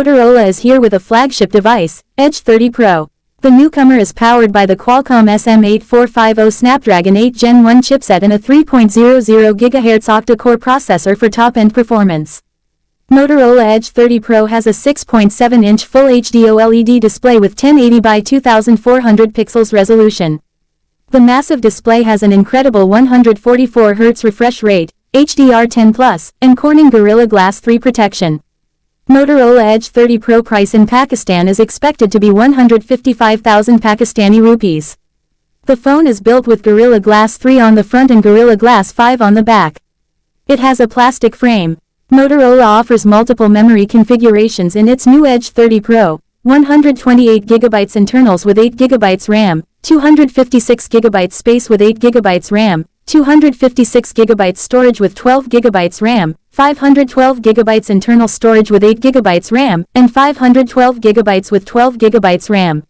Motorola is here with a flagship device, Edge 30 Pro. The newcomer is powered by the Qualcomm SM8450 Snapdragon 8 Gen 1 chipset and a 3.00 GHz octa-core processor for top-end performance. Motorola Edge 30 Pro has a 6.7-inch Full HD OLED display with 1080 by 2400 pixels resolution. The massive display has an incredible 144 Hz refresh rate, HDR10+, and Corning Gorilla Glass 3 protection. Motorola Edge 30 Pro price in Pakistan is expected to be 155,000 Pakistani rupees. The phone is built with Gorilla Glass 3 on the front and Gorilla Glass 5 on the back. It has a plastic frame. Motorola offers multiple memory configurations in its new Edge 30 Pro, 128GB internals with 8GB RAM, 256GB space with 8GB RAM, 256GB storage with 12GB RAM, 512GB internal storage with 8GB RAM, and 512GB with 12GB RAM.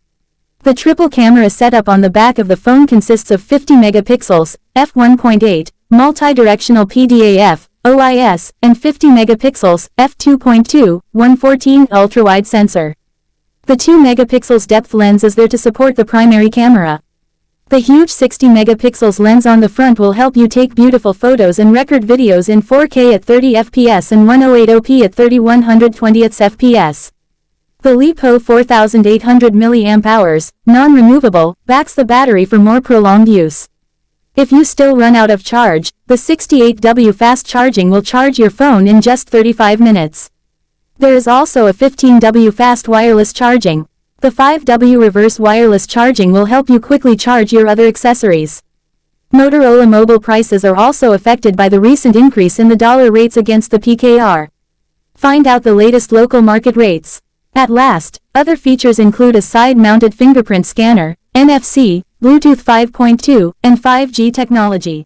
The triple camera setup on the back of the phone consists of 50 megapixels, f1.8, multi-directional PDAF, OIS, and 50 megapixels, f2.2, 114 ultra-wide sensor. The 2 megapixels depth lens is there to support the primary camera. The huge 60 megapixels lens on the front will help you take beautiful photos and record videos in 4K at 30 fps and 1080p at 3120 fps. The LiPo 4800 mAh, non-removable, backs the battery for more prolonged use. If you still run out of charge, the 68W fast charging will charge your phone in just 35 minutes. There is also a 15W fast wireless charging. The 5W reverse wireless charging will help you quickly charge your other accessories. Motorola mobile prices are also affected by the recent increase in the dollar rates against the PKR. Find out the latest local market rates. At last, other features include a side-mounted fingerprint scanner, NFC, Bluetooth 5.2, and 5G technology.